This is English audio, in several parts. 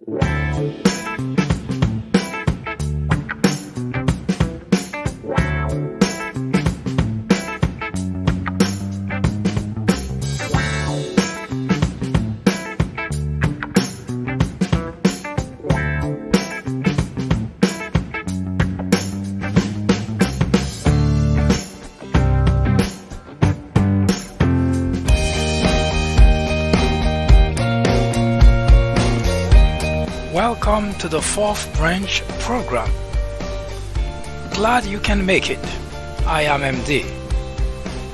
Welcome to the Fourth Branch program. Glad you can make it. I am MD.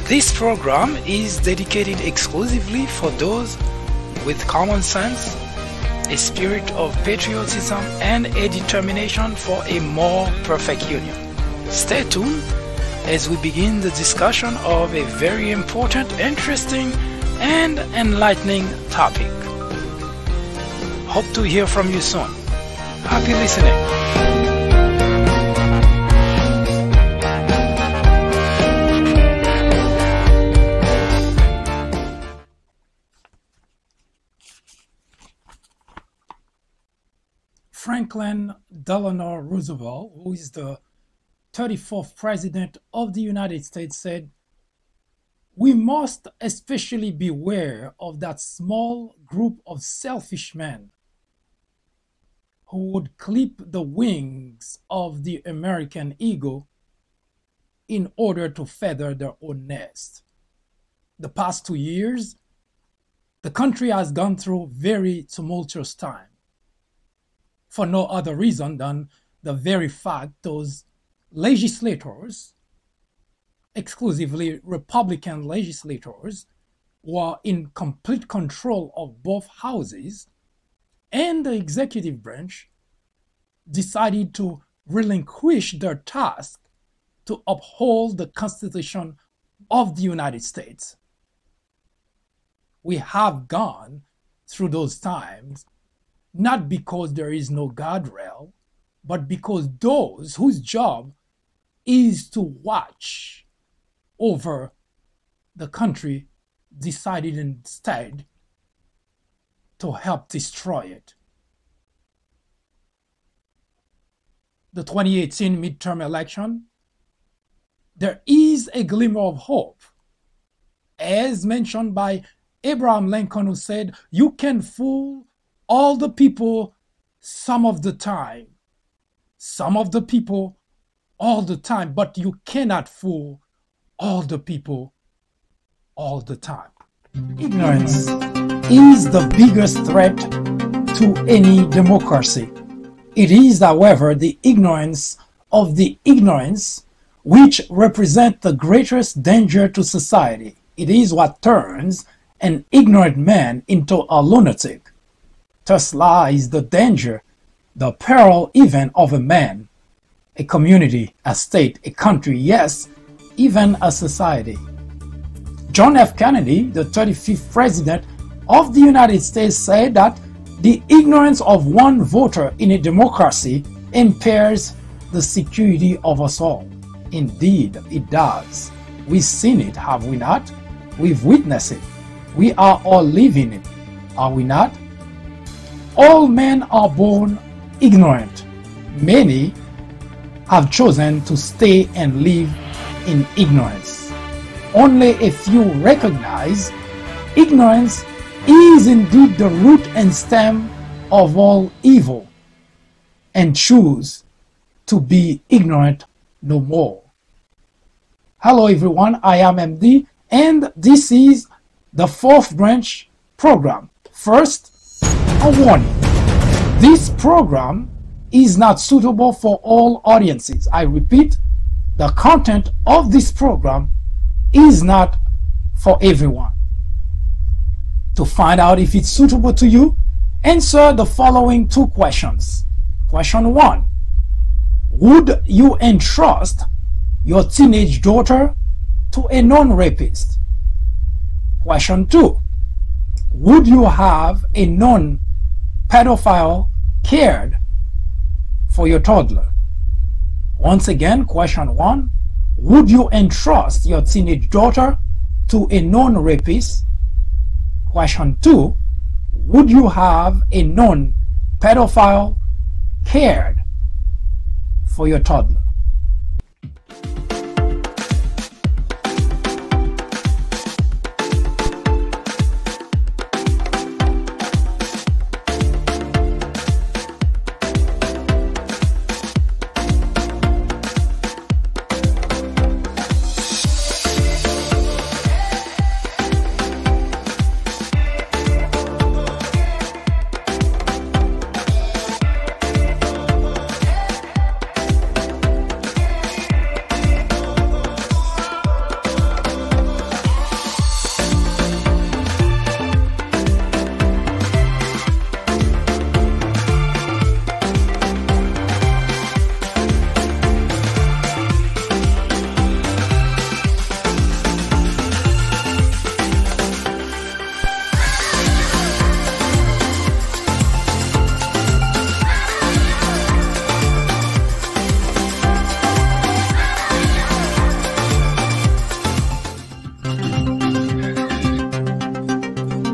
This program is dedicated exclusively for those with common sense, a spirit of patriotism, and a determination for a more perfect union. Stay tuned as we begin the discussion of a very important, interesting, and enlightening topic. Hope to hear from you soon. Happy listening. Franklin Delano Roosevelt, who is the 34th President of the United States, said, "We must especially beware of that small group of selfish men who would clip the wings of the American eagle in order to feather their own nest." The past 2 years, the country has gone through very tumultuous time, for no other reason than the very fact those legislators, exclusively Republican legislators, who are in complete control of both houses and the executive branch, decided to relinquish their task to uphold the Constitution of the United States. We have gone through those times not because there is no guardrail, but because those whose job is to watch over the country decided instead to help destroy it. The 2018 midterm election, there is a glimmer of hope, as mentioned by Abraham Lincoln, who said, "You can fool all the people some of the time, some of the people all the time, but you cannot fool all the people all the time." Ignorance is the biggest threat to any democracy. It is, however, the ignorance of the ignorance which represents the greatest danger to society. It is what turns an ignorant man into a lunatic. Thus lies the danger, the peril even of a man, a community, a state, a country, yes, even a society. John F. Kennedy, the 35th President of the United States, said that the ignorance of one voter in a democracy impairs the security of us all. Indeed, it does. We've seen it, have we not? We've witnessed it. We are all living it, are we not? All men are born ignorant. Many have chosen to stay and live in ignorance. Only a few recognize ignorance is indeed the root and stem of all evil and choose to be ignorant no more. Hello everyone, I am MD and this is the Fourth Branch program. First, a warning. This program is not suitable for all audiences. I repeat, the content of this program is not for everyone. To find out if it's suitable to you, answer the following two questions. Question 1. Would you entrust your teenage daughter to a non-rapist? Question 2. Would you have a non-pedophile cared for your toddler? Once again, question 1. Would you entrust your teenage daughter to a non-rapist? Question 2. Would you have a pedophile cared for your toddler.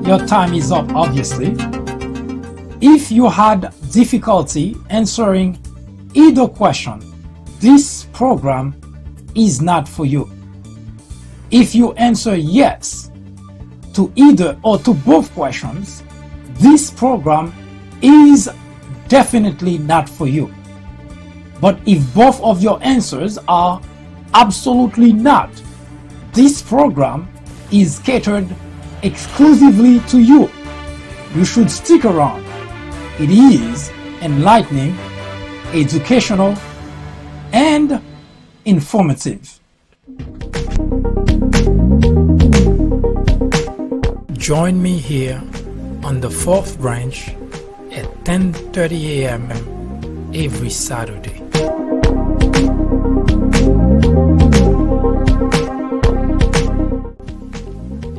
Your time is up, obviously. If you had difficulty answering either question, this program is not for you. If you answer yes to either or to both questions, this program is definitely not for you. But if both of your answers are absolutely not, this program is catered exclusively to you. You should stick around. It is enlightening, educational, and informative. Join me here on the 4th branch at 10:30 a.m. every Saturday.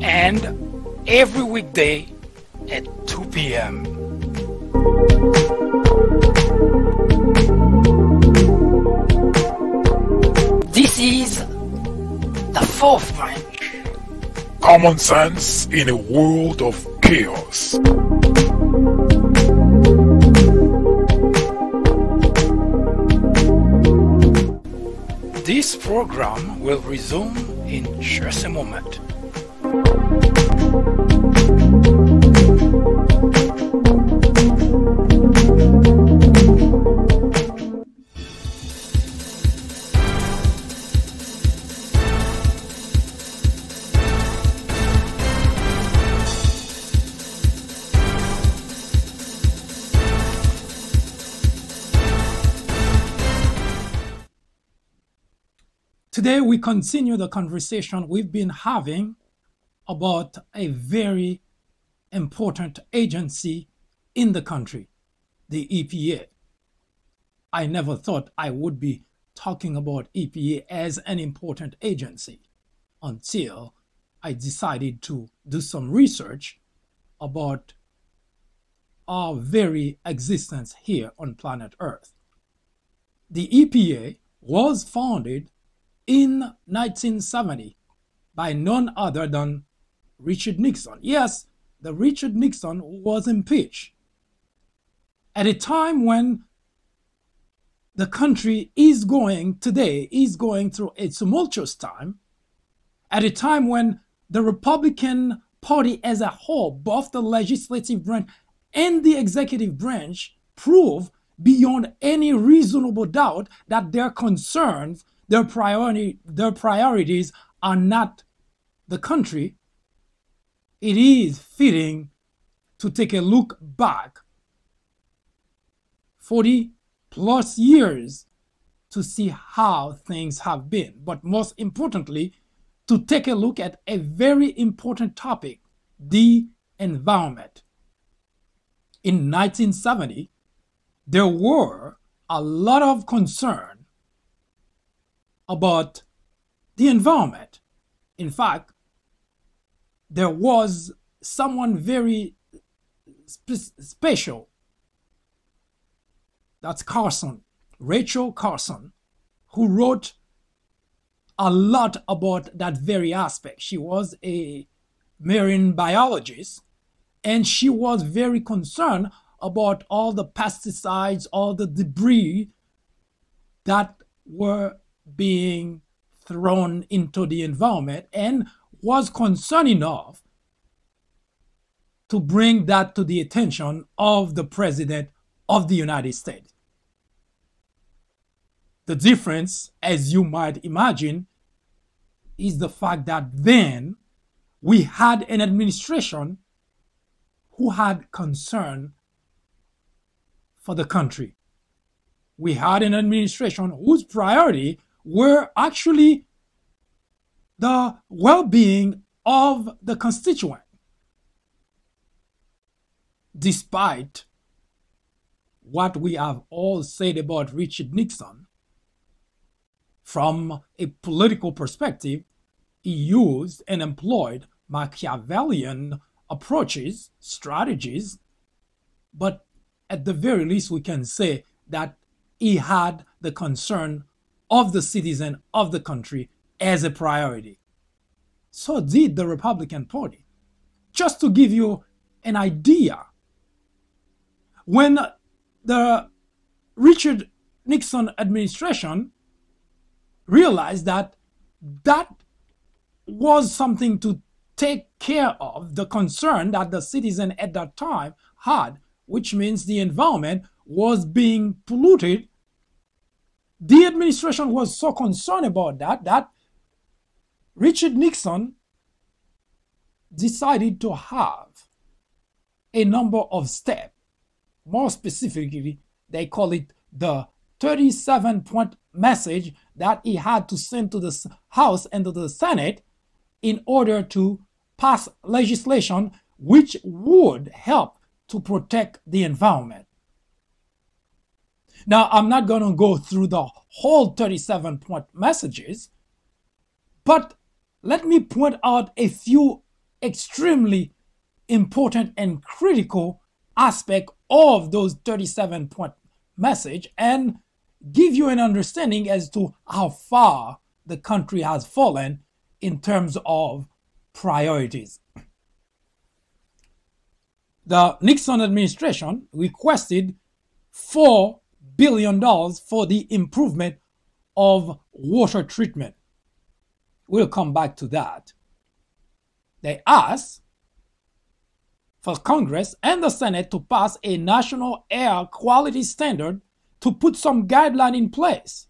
And every weekday at 2 p.m. This is the 4th branch. Common sense in a world of chaos. This program will resume in just a moment. Today we continue the conversation we've been having about a very important agency in the country, the EPA. I never thought I would be talking about EPA as an important agency until I decided to do some research about our very existence here on planet Earth. The EPA was founded in 1970 by none other than Richard Nixon. Yes, the Richard Nixon was impeached at a time when the country is going through a tumultuous time, at a time when the Republican Party as a whole, both the legislative branch and the executive branch, prove beyond any reasonable doubt that their concerns, their priorities are not the country. It is fitting to take a look back 40 plus years to see how things have been. But most importantly, to take a look at a very important topic, the environment. In 1970, there were a lot of concern about the environment. In fact, there was someone very special. That's Carson, Rachel Carson, who wrote a lot about that very aspect. She was a marine biologist, and she was very concerned about all the pesticides, all the debris that were being thrown into the environment, and was concerned enough to bring that to the attention of the President of the United States. The difference, as you might imagine, is the fact that then we had an administration who had concern for the country. We had an administration whose priority were actually the well-being of the constituent. Despite what we have all said about Richard Nixon, from a political perspective, he used and employed Machiavellian approaches, strategies, but at the very least we can say that he had the concern of the citizen of the country as a priority. So did the Republican Party. Just to give you an idea, when the Richard Nixon administration realized that that was something to take care of, the concern that the citizen at that time had, which means the environment was being polluted. The administration was so concerned about that Richard Nixon decided to have a number of steps. More specifically, they call it the 37-point message that he had to send to the House and to the Senate in order to pass legislation which would help to protect the environment. Now, I'm not going to go through the whole 37-point messages, but let me point out a few extremely important and critical aspects of those 37-point message and give you an understanding as to how far the country has fallen in terms of priorities. The Nixon administration requested $4 billion for the improvement of water treatment. We'll come back to that. They asked for Congress and the Senate to pass a national air quality standard to put some guideline in place,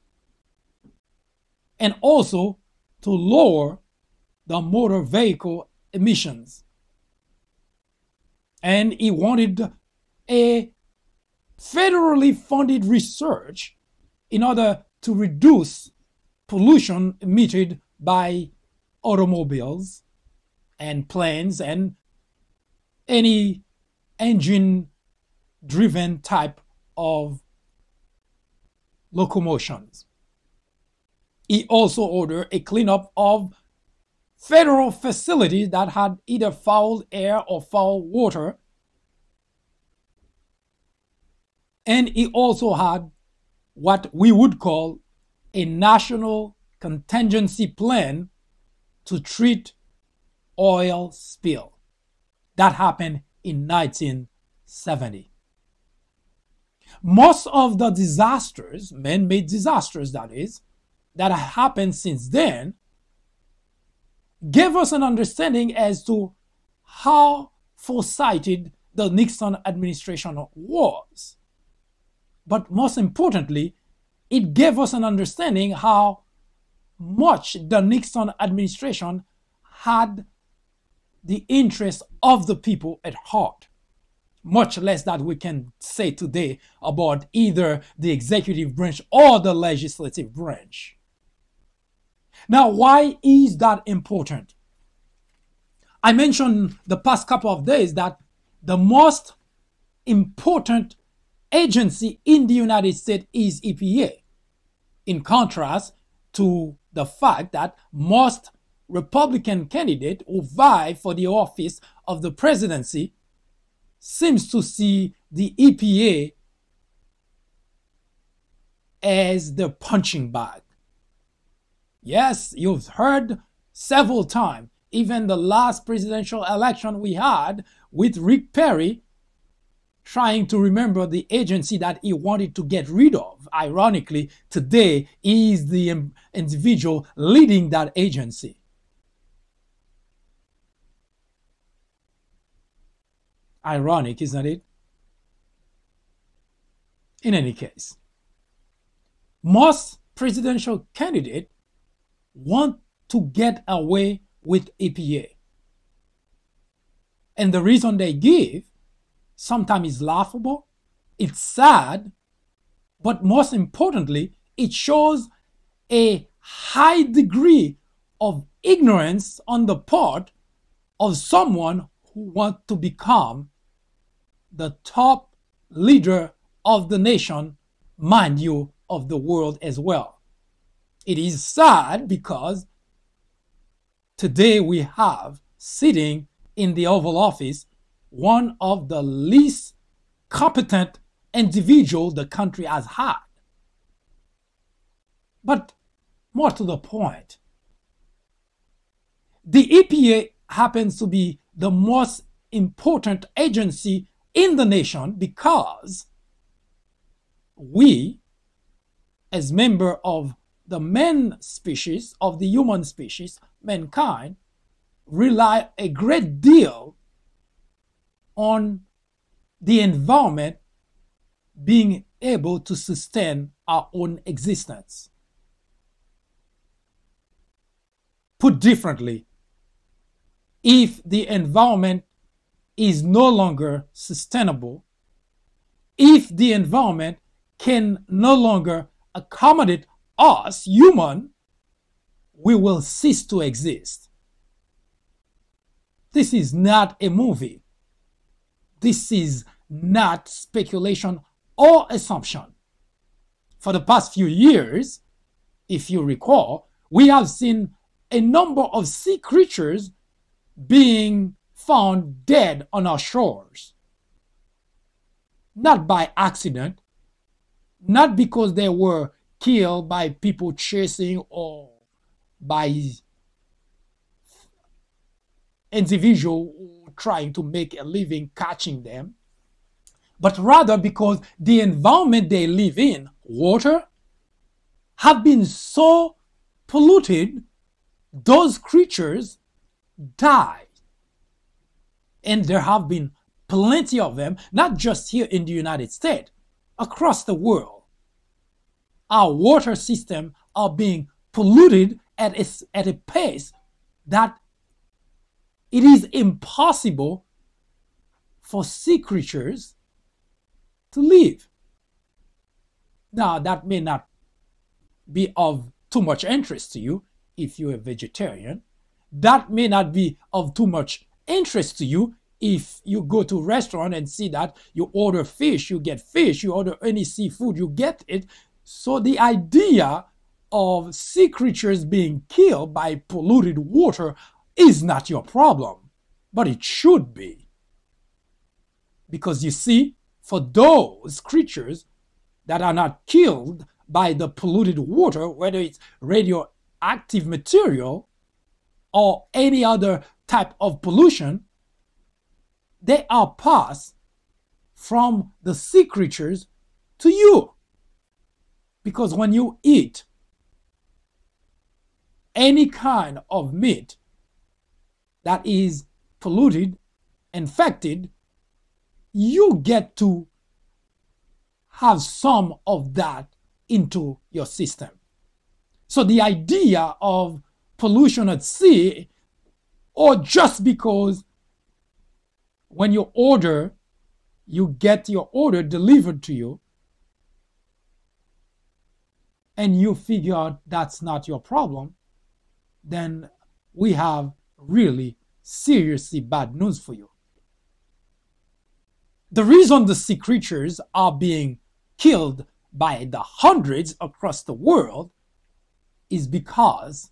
and also to lower the motor vehicle emissions. And he wanted a federally funded research in order to reduce pollution emitted by automobiles and planes and any engine-driven type of locomotions. He also ordered a cleanup of federal facilities that had either foul air or foul water. And he also had what we would call a national contingency plan to treat oil spill. That happened in 1970. Most of the disasters, man-made disasters that is, that have happened since then, gave us an understanding as to how foresighted the Nixon administration was. But most importantly, it gave us an understanding how much the Nixon administration had the interest of the people at heart. Much less that we can say today about either the executive branch or the legislative branch. Now, why is that important? I mentioned the past couple of days that the most important agency in the United States is EPA, in contrast to the fact that most Republican candidates who vie for the office of the presidency seems to see the EPA as the punching bag. Yes, you've heard several times, even the last presidential election we had with Rick Perry trying to remember the agency that he wanted to get rid of. Ironically, today he is the individual leading that agency. Ironic, isn't it? In any case, most presidential candidates want to get away with E.P.A. And the reason they give sometimes is laughable, it's sad, but most importantly, it shows a high degree of ignorance on the part of someone who wants to become the top leader of the nation, mind you, of the world as well. It is sad because today we have sitting in the Oval Office one of the least competent individuals the country has had. But more to the point, the E.P.A. happens to be the most important agency in the nation because we, as members of the man species, of the human species, mankind, rely a great deal on the environment being able to sustain our own existence. Put differently, if the environment is no longer sustainable, if the environment can no longer accommodate us, human, we will cease to exist. This is not a movie. This is not speculation or assumption. For the past few years, if you recall, we have seen a number of sea creatures being found dead on our shores. Not by accident, not because they were killed by people chasing or by individuals trying to make a living catching them, but rather because the environment they live in, water, have been so polluted, those creatures die. And there have been plenty of them, not just here in the United States, across the world. Our water systems are being polluted at a pace that it is impossible for sea creatures to live. Now, that may not be of too much interest to you if you're a vegetarian. That may not be of too much interest to you if you go to a restaurant and see that you order fish, you get fish, you order any seafood, you get it. So the idea of sea creatures being killed by polluted water is not your problem, but it should be. Because you see, for those creatures that are not killed by the polluted water, whether it's radioactive material or any other type of pollution, they are passed from the sea creatures to you. Because when you eat any kind of meat that is polluted, infected, you get to have some of that into your system. So the idea of pollution at sea, or just because when you order, you get your order delivered to you, and you figure out that's not your problem, then we have really seriously bad news for you. The reason the sea creatures are being killed by the hundreds across the world is because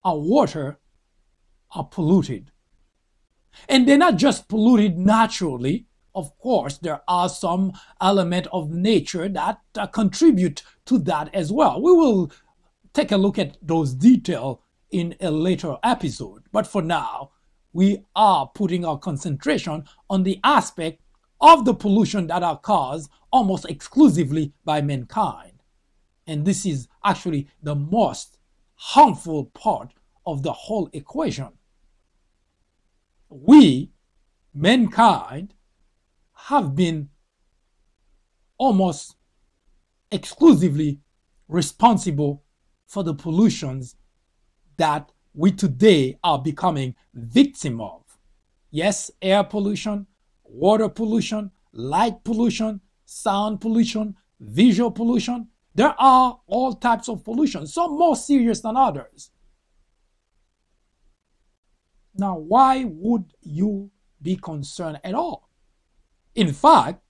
our water are polluted. And they're not just polluted naturally. Of course, there are some element of nature that contribute to that as well. We will take a look at those details in a later episode. But for now, we are putting our concentration on the aspect of the pollution that are caused almost exclusively by mankind. And this is actually the most harmful part of the whole equation. We, mankind, have been almost exclusively responsible for the pollutions that we today are becoming victim of. Yes, air pollution, water pollution, light pollution, sound pollution, visual pollution. There are all types of pollution, some more serious than others. Now, why would you be concerned at all? In fact,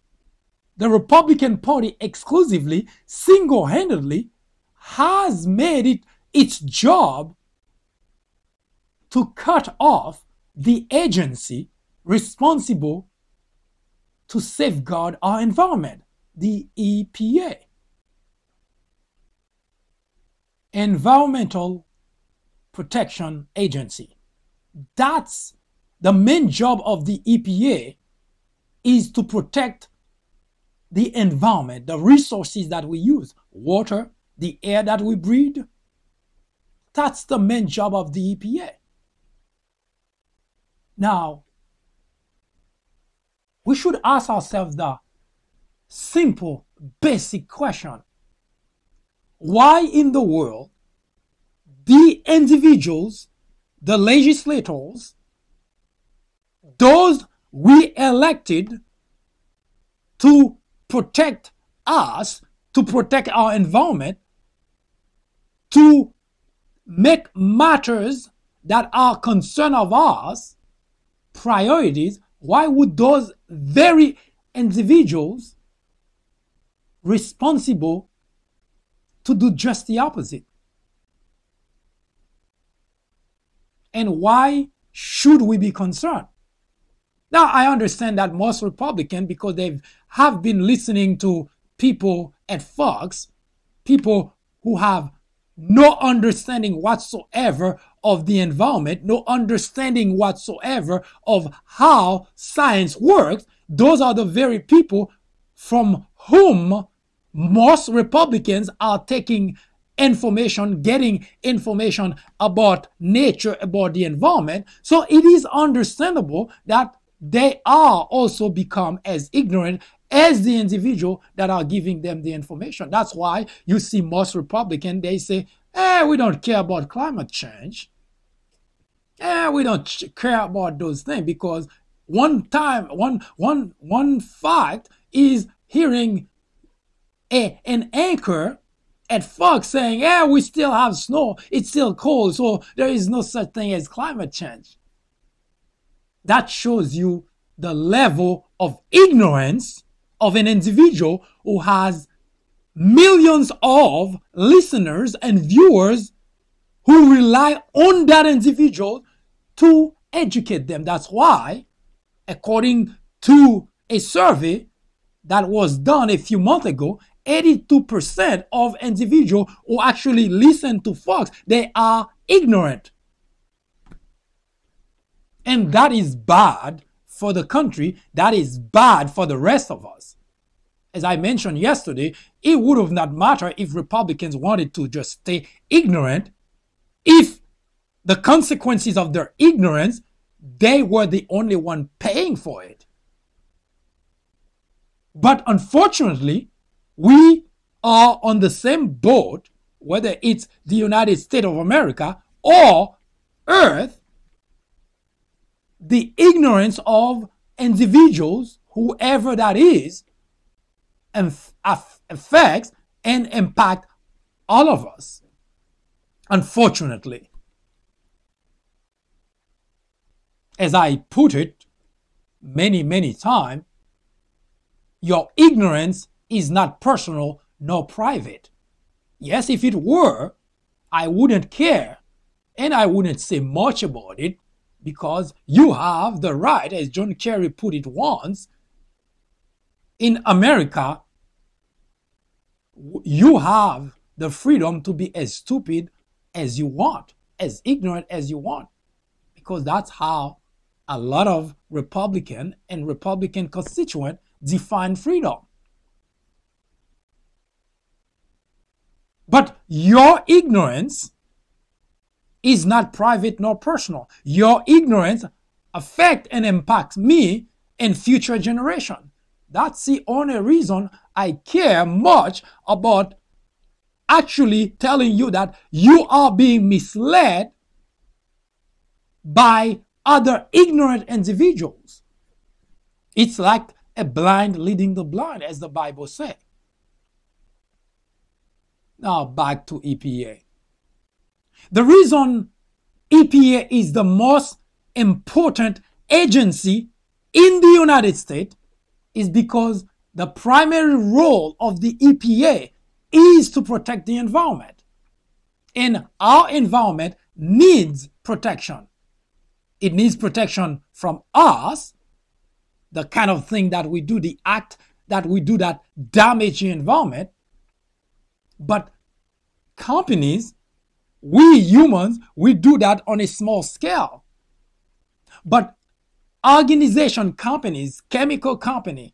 the Republican Party exclusively, single-handedly, has made it its job to cut off the agency responsible to safeguard our environment, the EPA. Environmental Protection Agency. That's the main job of the EPA, is to protect the environment, the resources that we use, water, the air that we breathe. That's the main job of the EPA. Now, we should ask ourselves the simple, basic question. Why in the world the individuals, the legislators, those we elected to protect us, to protect our environment, to make matters that are concern of ours priorities, why would those very individuals responsible to do just the opposite? And why should we be concerned? Now, I understand that most Republicans, because they have been listening to people at Fox, people who have no understanding whatsoever of the environment, no understanding whatsoever of how science works, those are the very people from whom most Republicans are taking information, getting information about nature, about the environment. So it is understandable that they are also become as ignorant as the individual that are giving them the information. That's why you see most Republicans, they say, we don't care about climate change. We don't care about those things, because one fact is hearing an anchor at Fox saying, we still have snow, it's still cold, so there is no such thing as climate change. That shows you the level of ignorance of an individual who has millions of listeners and viewers who rely on that individual to educate them. That's why, according to a survey that was done a few months ago, 82% of individuals who actually listen to Fox, they are ignorant. And that is bad for the country. That is bad for the rest of us. As I mentioned yesterday, it would have not mattered if Republicans wanted to just stay ignorant. If the consequences of their ignorance, they were the only one paying for it. But unfortunately, we are on the same boat, whether it's the United States of America or Earth. The ignorance of individuals, whoever that is, affects and impacts all of us, unfortunately. As I put it many times, your ignorance is not personal nor private. Yes, if it were, I wouldn't care and I wouldn't say much about it, because you have the right, as John Kerry put it once, in America, you have the freedom to be as stupid as you want, as ignorant as you want, because that's how a lot of Republican and Republican constituents define freedom. But your ignorance is not private nor personal. Your ignorance affects and impacts me and future generation. That's the only reason I care much about actually telling you that you are being misled by other ignorant individuals. It's like a blind leading the blind, as the Bible says. Now back to EPA. The reason EPA is the most important agency in the United States is because the primary role of the EPA is to protect the environment. And our environment needs protection. It needs protection from us, the kind of thing that we do, the act that we do that damage the environment. But companies, we humans, we do that on a small scale. But organization companies, chemical company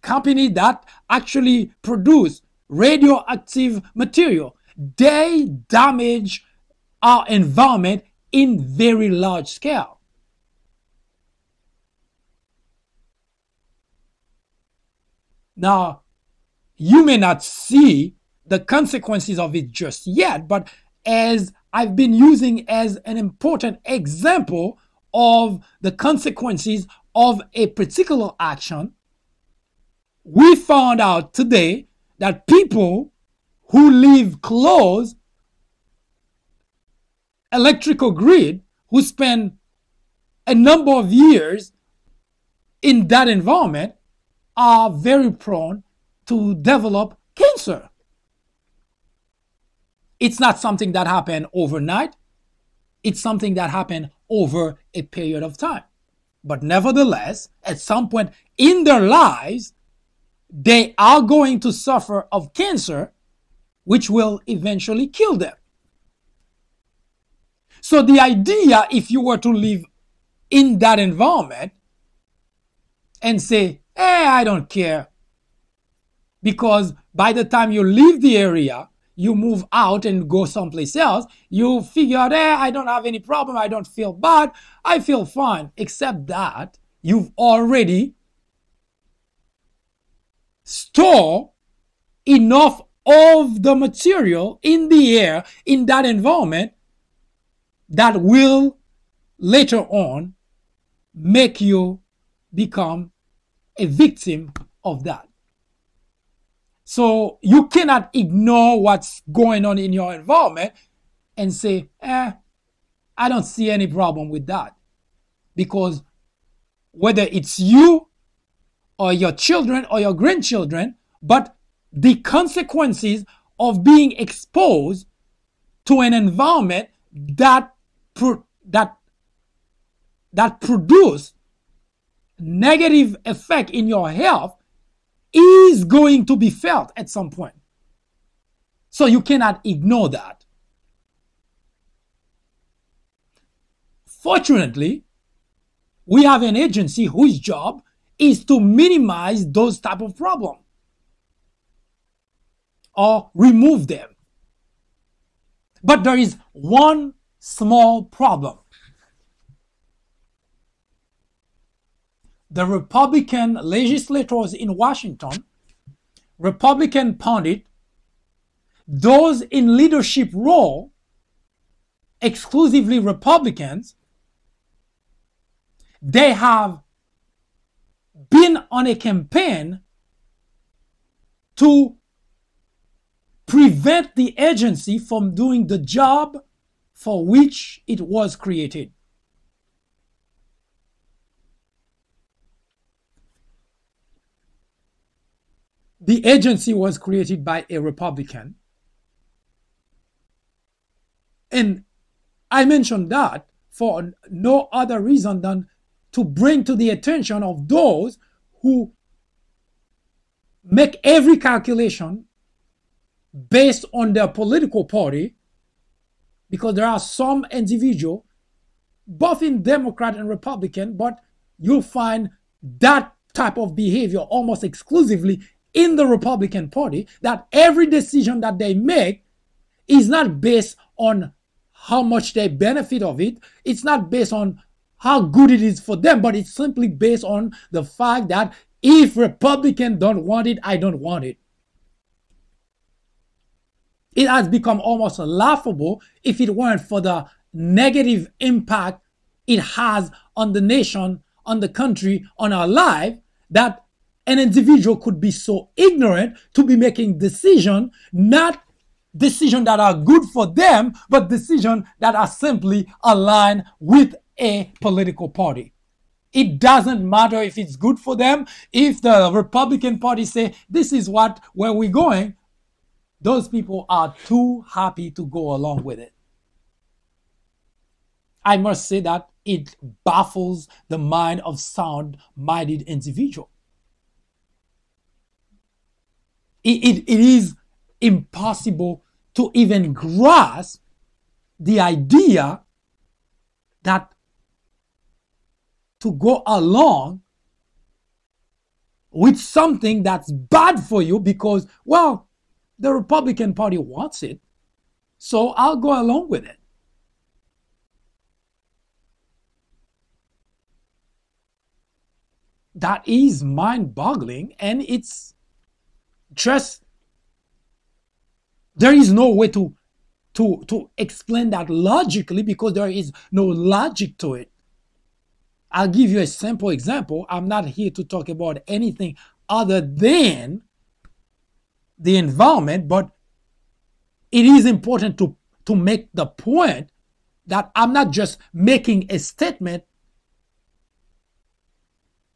that actually produce radioactive material, they damage our environment in very large scale. Now, you may not see the consequences of it just yet, but as I've been using as an important example of the consequences of a particular action, we found out today that people who live close electrical grid, who spend a number of years in that environment, are very prone to develop cancer. It's not something that happened overnight. It's something that happened over a period of time. But nevertheless, at some point in their lives, they are going to suffer of cancer, which will eventually kill them. So the idea, if you were to live in that environment and say, I don't care, because by the time you leave the area, you move out and go someplace else, you figure out, I don't have any problem, I don't feel bad, I feel fine. Except that you've already stored enough of the material in the air, in that environment, that will later on make you become a victim of that. So you cannot ignore what's going on in your environment and say, I don't see any problem with that. Because whether it's you or your children or your grandchildren, but the consequences of being exposed to an environment that produce negative effect in your health is going to be felt at some point. So you cannot ignore that. Fortunately, we have an agency whose job is to minimize those type of problems or remove them. But there is one small problem. The Republican legislators in Washington, Republican pundit, those in leadership role, exclusively Republicans, they have been on a campaign to prevent the agency from doing the job for which it was created. The agency was created by a Republican. And I mentioned that for no other reason than to bring to the attention of those who make every calculation based on their political party, because there are some individuals both in Democrat and Republican, but you'll find that type of behavior almost exclusively in the Republican Party, that every decision that they make is not based on how much they benefit of it. It's not based on how good it is for them, but it's simply based on the fact that if Republicans don't want it, I don't want it. It has become almost laughable if it weren't for the negative impact it has on the nation, on the country, on our life, that an individual could be so ignorant to be making decisions, not decisions that are good for them, but decisions that are simply aligned with a political party. It doesn't matter if it's good for them. If the Republican Party say this is where we're going, those people are too happy to go along with it. I must say that it baffles the mind of sound-minded individual. It is impossible to even grasp the idea that to go along with something that's bad for you because, well, the Republican Party wants it, so I'll go along with it. That is mind-boggling, and it's just, there is no way to explain that logically because there is no logic to it. I'll give you a simple example. I'm not here to talk about anything other than the environment, but it is important to make the point that I'm not just making a statement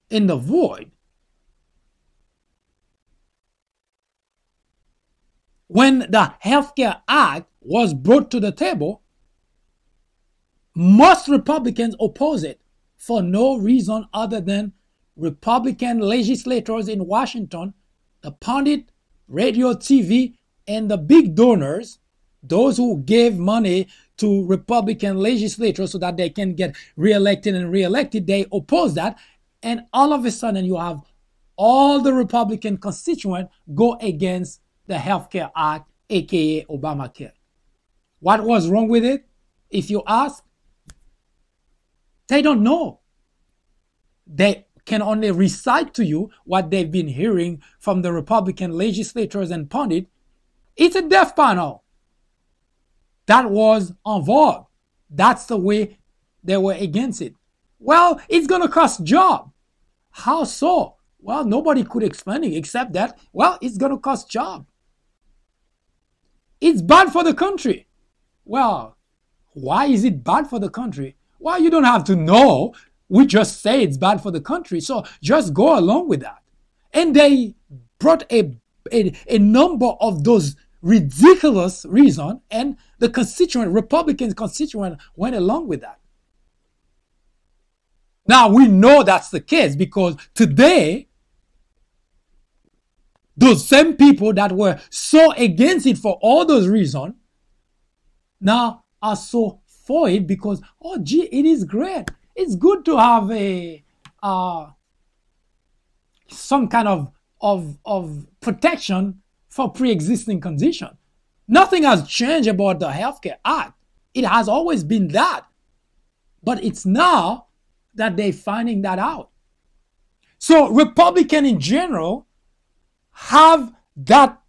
in the void. When the Healthcare Act was brought to the table, most Republicans oppose it for no reason other than Republican legislators in Washington, the pundit, radio, TV, and the big donors, those who gave money to Republican legislators so that they can get reelected and reelected, they oppose that. And all of a sudden, you have all the Republican constituents go against the Healthcare Act, aka Obamacare. What was wrong with it? If you ask, they don't know. They can only recite to you what they've been hearing from the Republican legislators and pundits. It's a death panel. That was en vogue. That's the way they were against it. Well, it's going to cost jobs. How so? Well, nobody could explain it except that, well, it's going to cost jobs. It's bad for the country. Well, why is it bad for the country? Well, you don't have to know. We just say it's bad for the country. So just go along with that. And they brought a number of those ridiculous reasons, and the Republican constituent went along with that. Now, we know that's the case because today, those same people that were so against it for all those reasons now are so for it because, oh, gee, it is great. It's good to have some kind of protection for pre-existing condition. Nothing has changed about the Healthcare Act. It has always been that. But it's now that they're finding that out. So Republicans in general have that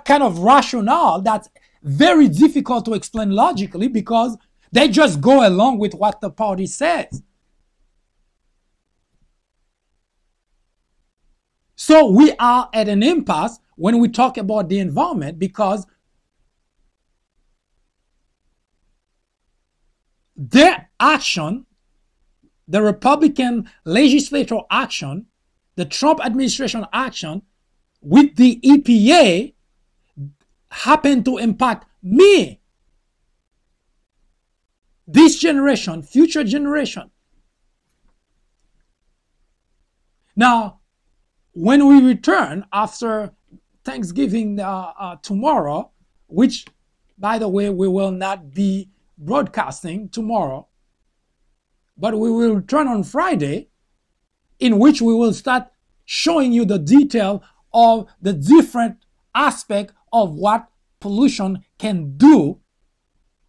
kind of rationale that's very difficult to explain logically because they just go along with what the party says. So we are at an impasse when we talk about the environment because their action, the Republican legislature action, the Trump administration action with the EPA happened to impact me, this generation, future generation. Now, when we return after Thanksgiving tomorrow, which, by the way, we will not be broadcasting tomorrow, but we will return on Friday, in which we will start showing you the detail of the different aspect of what pollution can do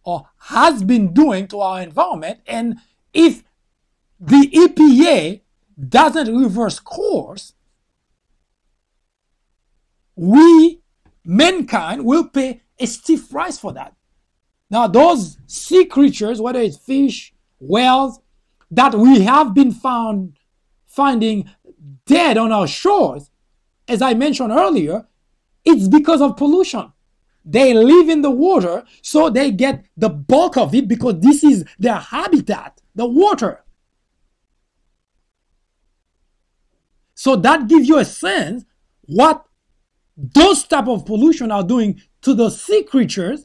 or has been doing to our environment. And if the EPA doesn't reverse course, we, mankind, will pay a stiff price for that. Now, those sea creatures, whether it's fish, whales, that we have been finding dead on our shores, as I mentioned earlier, it's because of pollution. They live in the water, so they get the bulk of it because this is their habitat, the water. So that gives you a sense what those type of pollution are doing to the sea creatures.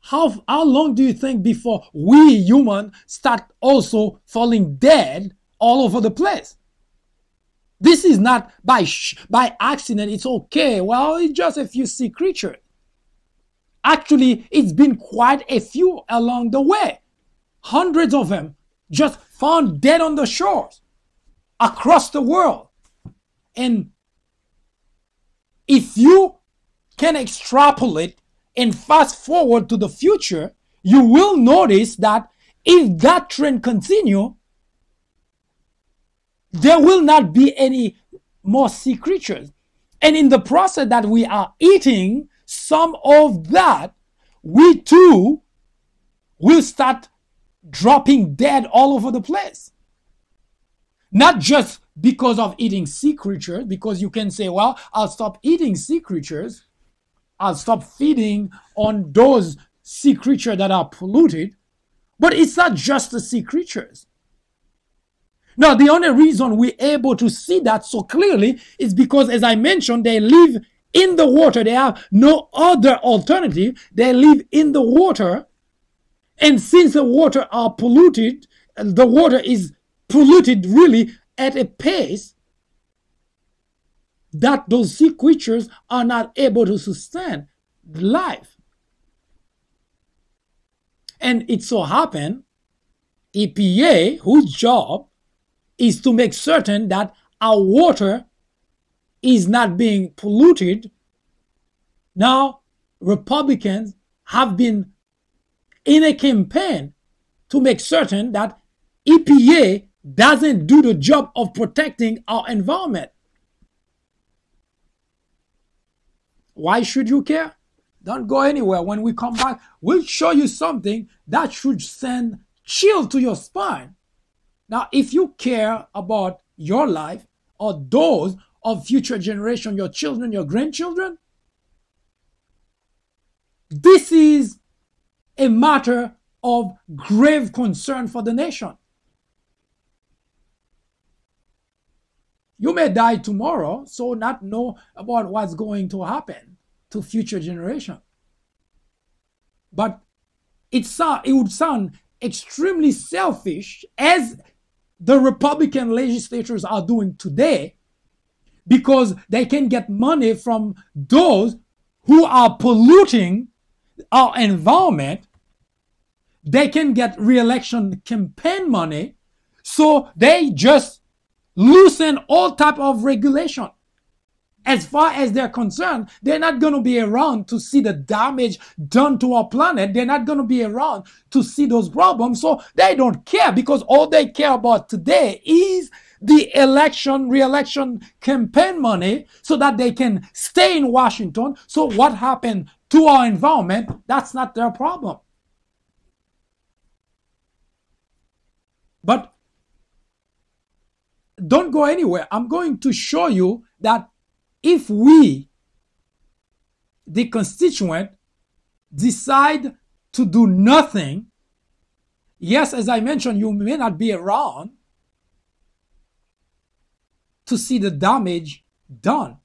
How long do you think before we humans start also falling dead all over the place? This is not by accident. It's okay. Well, it's just a few sea creatures. Actually, it's been quite a few along the way. Hundreds of them just found dead on the shores across the world. And if you can extrapolate and fast forward to the future, you will notice that if that trend continues, there will not be any more sea creatures. And in the process that we are eating some of that, we too will start dropping dead all over the place. Not just because of eating sea creatures, because you can say, well, I'll stop eating sea creatures. I'll stop feeding on those sea creatures that are polluted. But it's not just the sea creatures. Now, the only reason we're able to see that so clearly is because, as I mentioned, they live in the water. They have no other alternative. They live in the water. And since the water are polluted, the water is polluted really at a pace that those sea creatures are not able to sustain life. And it so happened, EPA, whose job is to make certain that our water is not being polluted. Now, Republicans have been in a campaign to make certain that EPA doesn't do the job of protecting our environment. Why should you care? Don't go anywhere. When we come back, we'll show you something that should send chill to your spine. Now, if you care about your life or those of future generation, your children, your grandchildren, this is a matter of grave concern for the nation. You may die tomorrow, so not know about what's going to happen to future generation. But it would sound extremely selfish, as the Republican legislators are doing today, because they can get money from those who are polluting our environment. They can get re-election campaign money, so they just loosen all type of regulation. As far as they're concerned, they're not going to be around to see the damage done to our planet. They're not going to be around to see those problems. So they don't care, because all they care about today is the re-election campaign money so that they can stay in Washington. So what happened to our environment, that's not their problem. But don't go anywhere. I'm going to show you that if we, the constituent, decide to do nothing, yes, as I mentioned, you may not be around to see the damage done.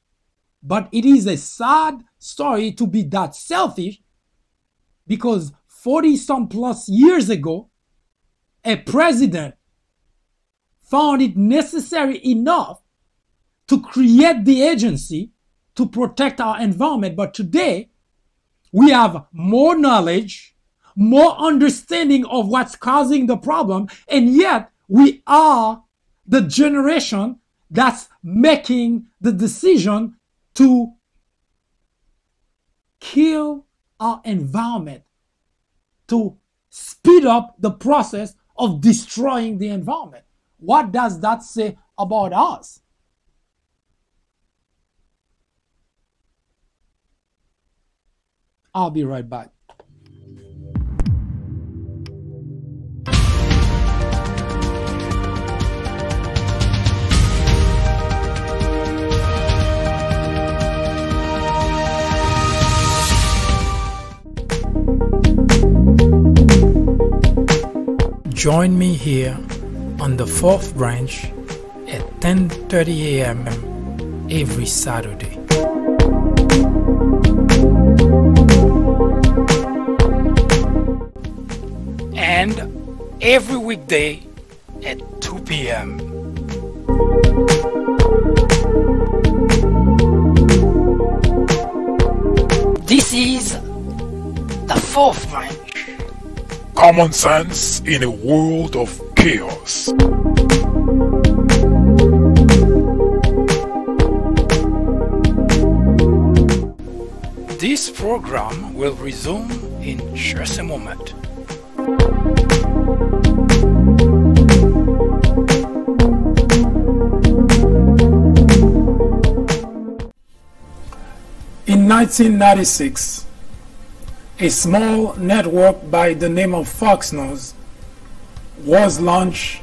But it is a sad story to be that selfish, because 40-some plus years ago, a president found it necessary enough to create the agency to protect our environment. But today, we have more knowledge, more understanding of what's causing the problem, and yet we are the generation that's making the decision to kill our environment, to speed up the process of destroying the environment. What does that say about us? I'll be right back. Join me here on the fourth branch at 10:30 a.m. every Saturday. And every weekday at 2 p.m. This is the fourth branch. Common sense in a world of chaos. This program will resume in just a moment. In 1996, a small network by the name of Fox News was launched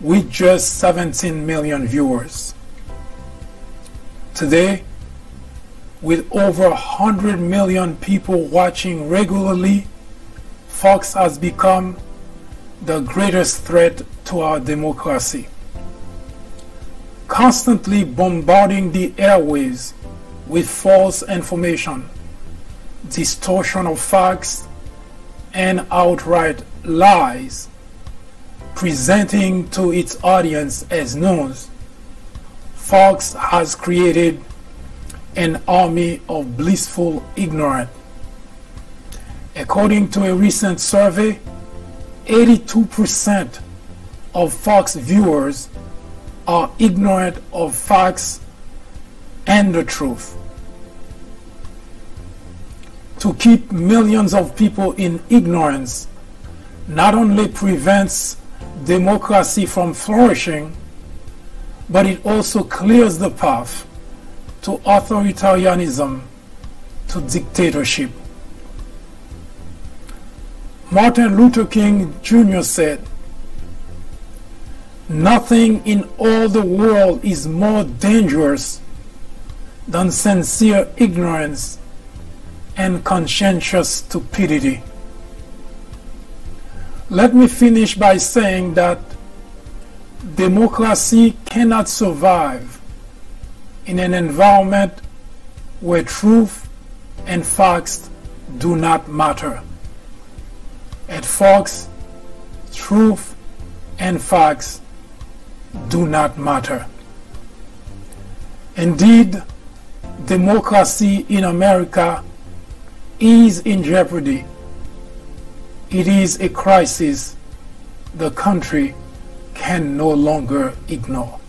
with just 17 million viewers. Today, with over 100 million people watching regularly, Fox has become the greatest threat to our democracy, constantly bombarding the airwaves with false information, distortion of facts, and outright lies, presenting to its audience as news. Fox has created an army of blissful ignorance. According to a recent survey, 82% of Fox viewers are ignorant of facts and the truth. To keep millions of people in ignorance not only prevents democracy from flourishing, but it also clears the path to authoritarianism, to dictatorship. Martin Luther King Jr. said, "Nothing in all the world is more dangerous than sincere ignorance and conscientious stupidity." Let me finish by saying that democracy cannot survive in an environment where truth and facts do not matter. At Fox, truth and facts do not matter. Indeed, democracy in America is in jeopardy. It is a crisis the country can no longer ignore.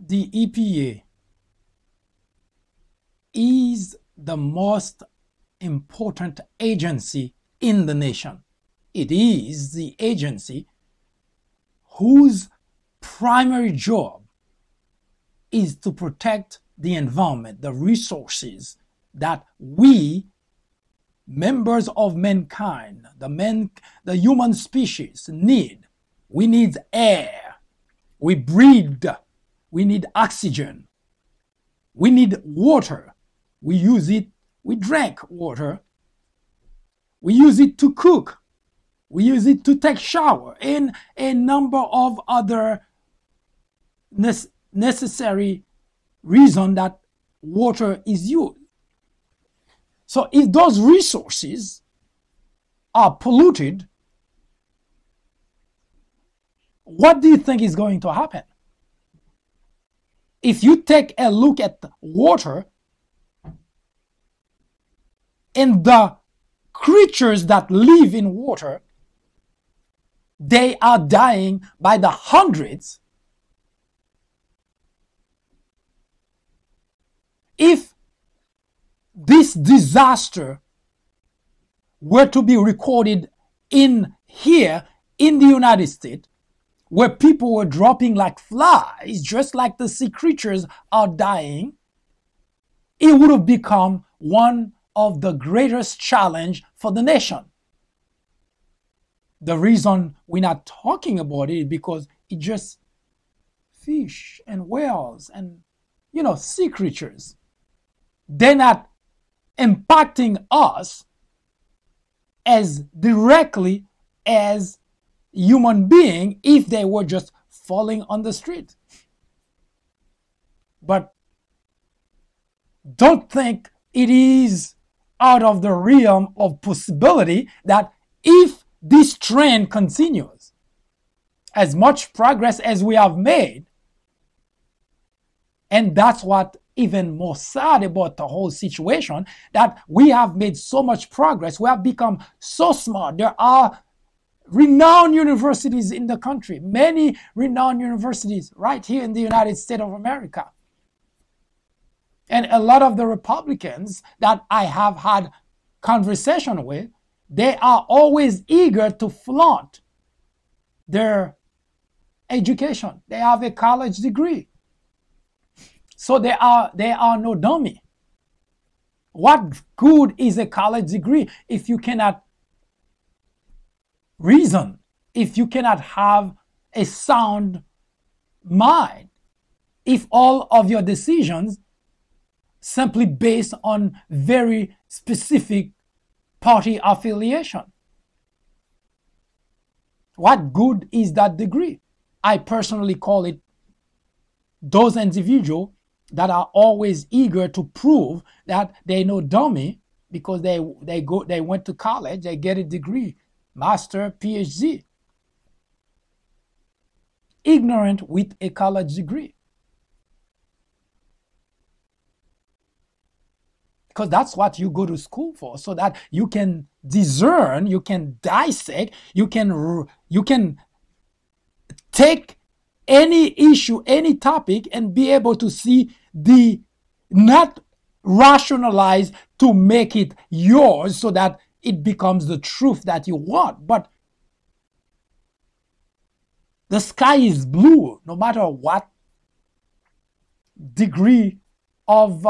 The EPA is the most important agency in the nation. It is the agency whose primary job is to protect the environment, the resources that we, members of mankind, the human species, need. We need air. We breathe. We need oxygen. We need water. We use it. We drink water. We use it to cook. We use it to take shower and a number of other necessary reasons that water is used. So if those resources are polluted, what do you think is going to happen? If you take a look at water and the creatures that live in water, they are dying by the hundreds. If this disaster were to be recorded here in the United States, where people were dropping like flies, just like the sea creatures are dying, it would have become one of the greatest challenge for the nation. The reason we're not talking about it is because it just fish and whales and, sea creatures. They're not impacting us as directly as human being if they were just falling on the street. But don't think it is out of the realm of possibility that if this trend continues, as much progress as we have made, and that's what even more sad about the whole situation, that we have made so much progress, we have become so smart. There are renowned universities in the country, many renowned universities right here in the United States of America. And a lot of the Republicans that I have had conversation with, they are always eager to flaunt their education. They have a college degree. So they are no dummy. What good is a college degree if you cannot reason, if you cannot have a sound mind, if all of your decisions simply based on very specific party affiliation? What good is that degree? I personally call it those individuals that are always eager to prove that they know dummy because they went to college, they get a degree, master, PhD. Ignorant with a college degree. Because that's what you go to school for, so that you can discern, you can dissect, you can take any issue, any topic, and be able to see not rationalize to make it yours so that it becomes the truth that you want. But the sky is blue no matter what degree of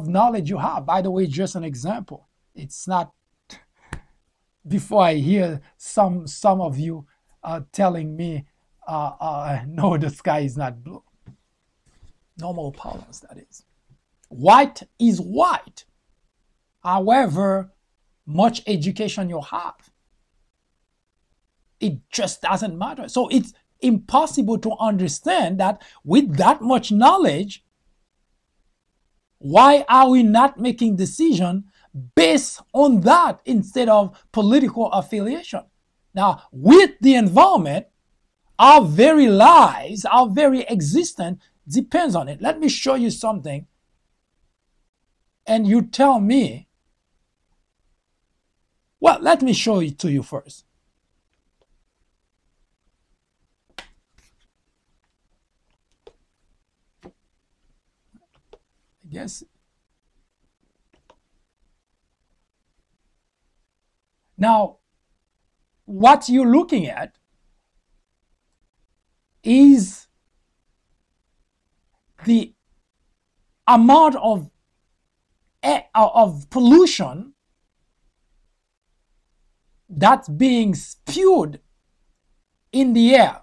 knowledge you have. By the way, just an example. It's not, before I hear some of you telling me, no, the sky is not blue. Normal parlance, that is. White is white. However much education you have, it just doesn't matter. So it's impossible to understand that with that much knowledge, why are we not making decisions based on that instead of political affiliation? Now, with the environment, our very lives, our very existence depends on it. Let me show you something, and you tell me. Well, let me show it to you first. I guess. Now, what you're looking at is the amount of pollution that's being spewed in the air.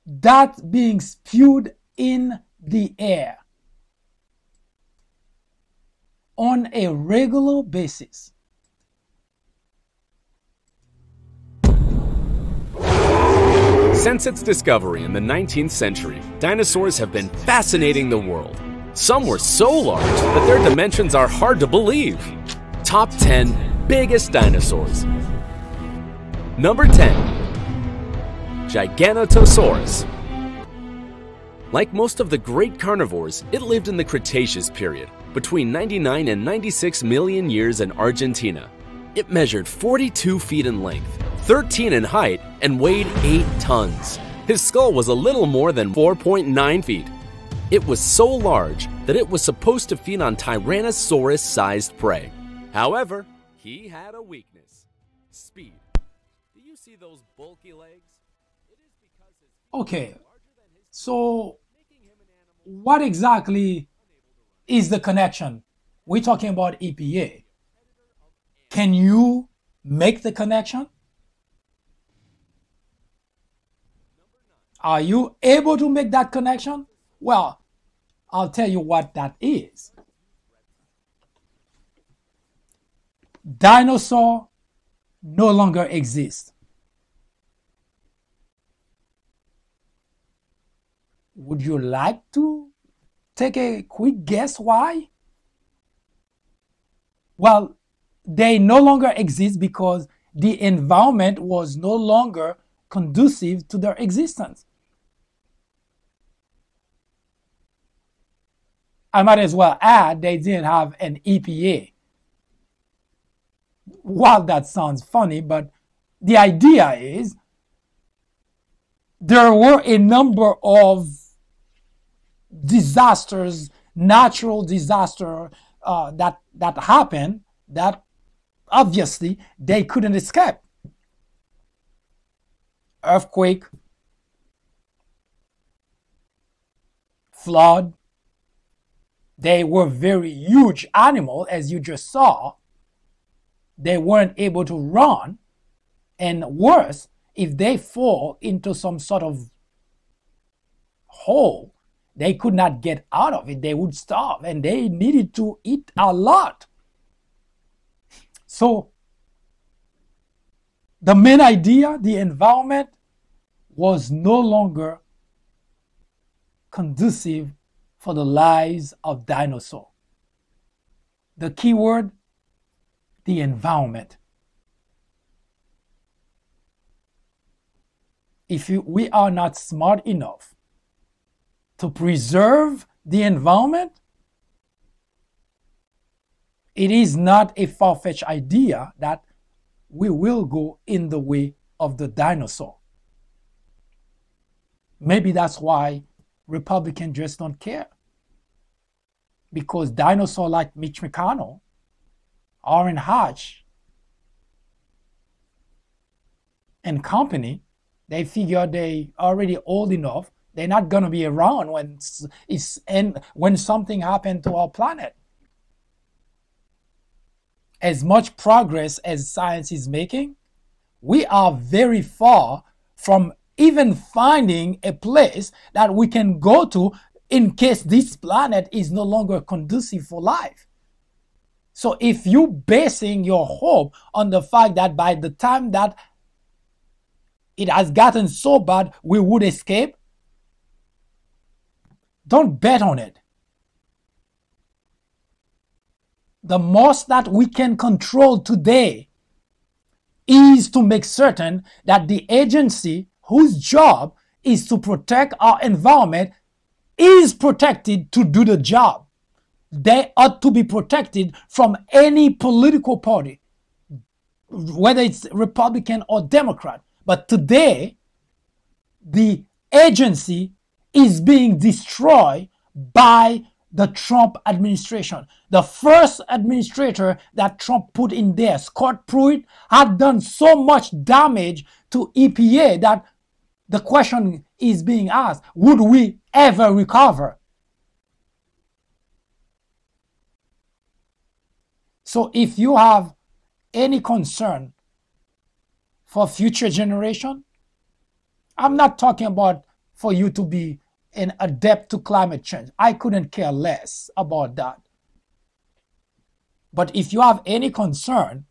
That's being spewed in the air. on a regular basis. Since its discovery in the 19th century, dinosaurs have been fascinating the world. Some were so large that their dimensions are hard to believe. Top 10 biggest dinosaurs. Number 10. Giganotosaurus. Like most of the great carnivores, it lived in the Cretaceous period, between 99 and 96 million years in Argentina. It measured 42 feet in length, 13 in height, and weighed 8 tons. His skull was a little more than 4.9 feet. It was so large that it was supposed to feed on Tyrannosaurus-sized prey. However, he had a weakness: speed. Do you see those bulky legs? It is because his feet Okay, are larger than his so making him an animal. what exactly is the connection? We're talking about EPA. Can you make the connection? Are you able to make that connection? Well, I'll tell you what that is. Dinosaur no longer exist. Would you like to take a quick guess why? Well, they no longer exist because the environment was no longer conducive to their existence. I might as well add they didn't have an EPA. While that sounds funny, but the idea is there were a number of disasters, natural disaster that happened that obviously they couldn't escape. Earthquake, flood. They were very huge animals, as you just saw. They weren't able to run, and worse, if they fall into some sort of hole, they could not get out of it. They would starve, and they needed to eat a lot. So the main idea, the environment, was no longer conducive for the lives of dinosaurs. The key word, the environment. If we are not smart enough to preserve the environment, it is not a far-fetched idea that we will go in the way of the dinosaur. Maybe that's why Republicans just don't care. Because dinosaurs like Mitch McConnell, Orrin Hatch, and company, they figure they already old enough. They're not going to be around when something happened to our planet. As much progress as science is making, we are very far from even finding a place that we can go to in case this planet is no longer conducive for life. So if you're basing your hope on the fact that by the time that it has gotten so bad we would escape, don't bet on it. The most that we can control today is to make certain that the agency whose job is to protect our environment is protected to do the job. They ought to be protected from any political party, whether it's Republican or Democrat. But today, the agency is being destroyed by the Trump administration. The first administrator that Trump put in there, Scott Pruitt, had done so much damage to EPA that the question is being asked, would we ever recover? So if you have any concern for future generation, I'm not talking about for you to be an adept to climate change. I couldn't care less about that. But if you have any concern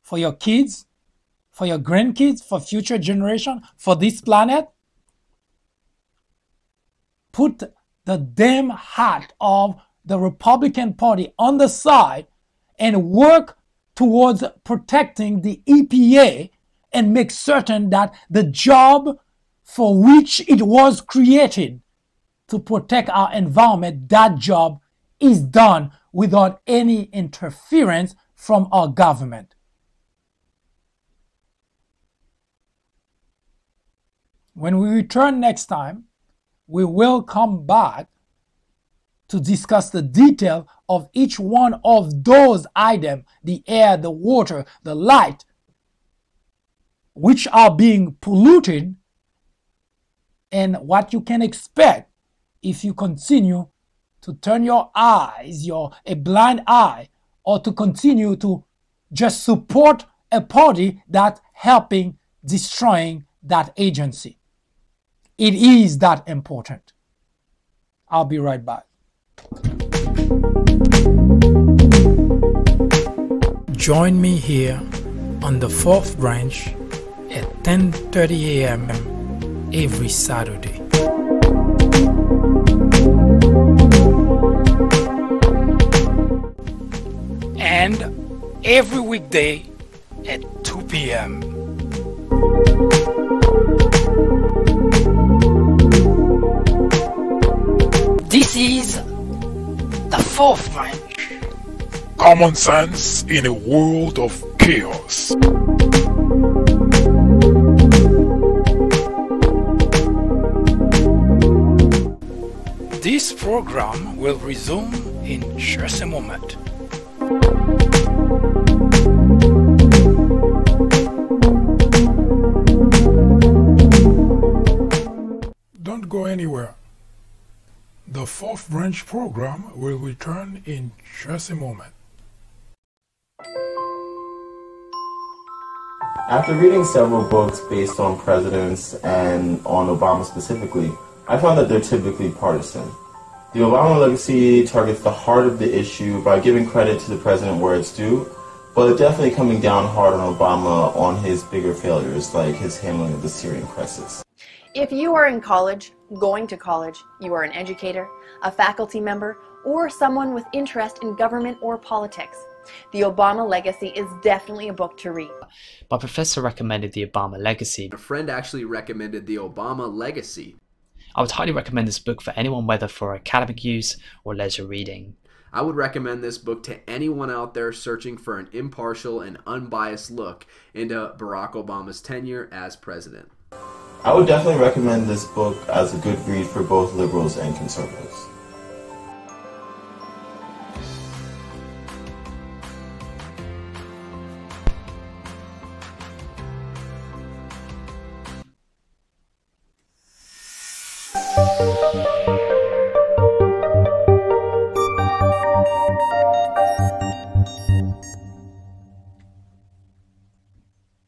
for your kids, for your grandkids, for future generation, for this planet, put the damn hat of the Republican Party on the side and work towards protecting the EPA and make certain that the job for which it was created, to protect our environment, that job is done without any interference from our government. When we return next time, we will come back to discuss the detail of each one of those items, the air, the water, the light, which are being polluted, and what you can expect if you continue to turn your eyes, a blind eye, or to continue to just support a party that's helping destroying that agency. It is that important. I'll be right back. Join me here on the 4th branch at 10:30 a.m. every Saturday. And every weekday at 2 p.m. This is the 4th branch. Common sense in a world of chaos. This program will resume in just a moment. Don't go anywhere. The 4th branch program will return in just a moment. After reading several books based on presidents and on Obama specifically, I found that they're typically partisan. The Obama legacy targets the heart of the issue by giving credit to the president where it's due, but definitely coming down hard on Obama on his bigger failures, like his handling of the Syrian crisis. If you are in college, going to college, you are an educator, a faculty member, or someone with interest in government or politics, The Obama Legacy is definitely a book to read. My professor recommended The Obama Legacy. A friend actually recommended The Obama Legacy. I would highly recommend this book for anyone, whether for academic use or leisure reading. I would recommend this book to anyone out there searching for an impartial and unbiased look into Barack Obama's tenure as president. I would definitely recommend this book as a good read for both liberals and conservatives.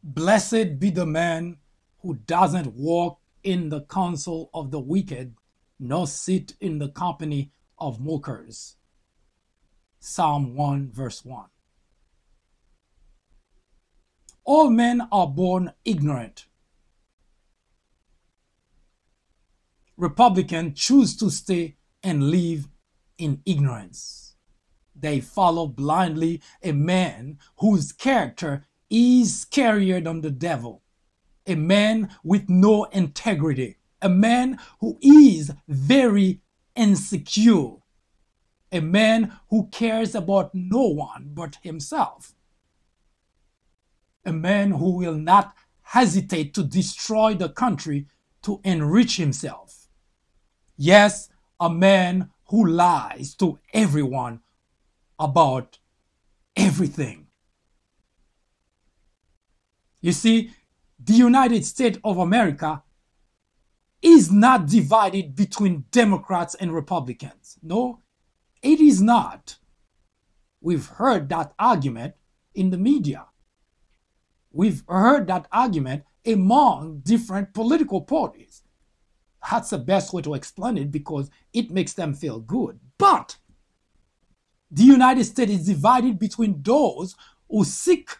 Blessed be the man who doesn't walk in the counsel of the wicked, nor sit in the company of mockers. Psalm 1 verse 1. All men are born ignorant. Republicans choose to stay and live in ignorance. They follow blindly a man whose character is scarier than the devil, a man with no integrity, a man who is very insecure, a man who cares about no one but himself, a man who will not hesitate to destroy the country to enrich himself. Yes, a man who lies to everyone about everything. You see, the United States of America is not divided between Democrats and Republicans. No, it is not. We've heard that argument in the media. We've heard that argument among different political parties. That's the best way to explain it because it makes them feel good. But The United States is divided between those who seek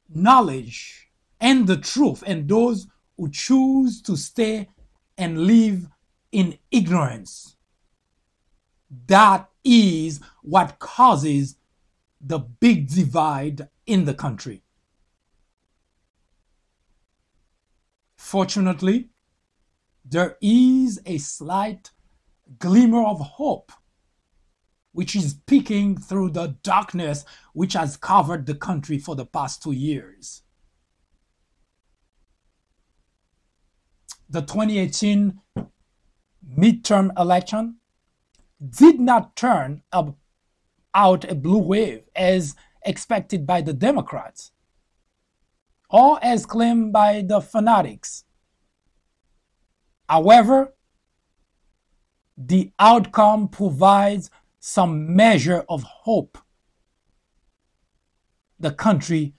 knowledge and the truth and those who choose to stay and live in ignorance. That is what causes the big divide in the country. Fortunately, there is a slight glimmer of hope which is peeking through the darkness which has covered the country for the past 2 years. The 2018 midterm election did not turn out a blue wave as expected by the Democrats or as claimed by the fanatics. However, the outcome provides some measure of hope. The country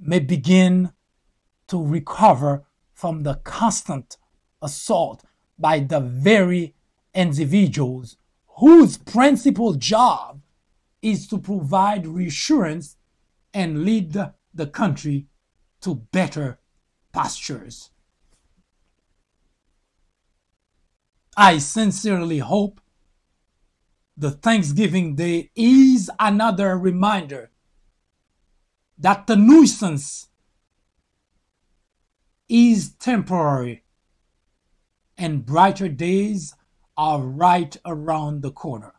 may begin to recover from the constant assault by the very individuals whose principal job is to provide reassurance and lead the country to better pastures. I sincerely hope the Thanksgiving Day is another reminder that the nuisance is temporary and brighter days are right around the corner.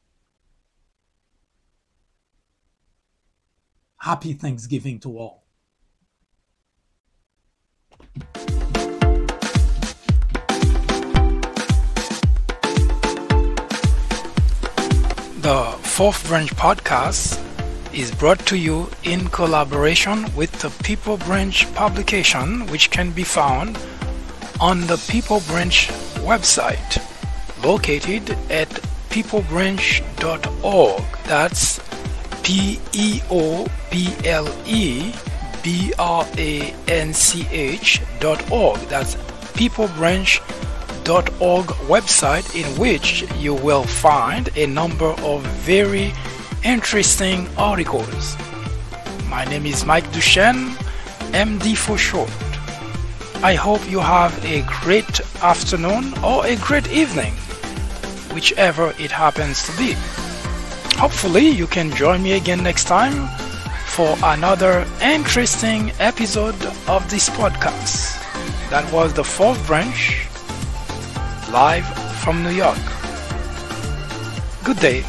Happy Thanksgiving to all. The Fourth Branch Podcast is brought to you in collaboration with the People Branch publication, which can be found on the People Branch website, located at peoplebranch.org. That's peoplebranch.org. That's peoplebranch.org website, in which you will find a number of very interesting articles. My name is Mike Duchesne, MD for short. I hope you have a great afternoon or a great evening, whichever it happens to be. Hopefully you can join me again next time for another interesting episode of this podcast. That was the Fourth Branch, live from New York. Good day.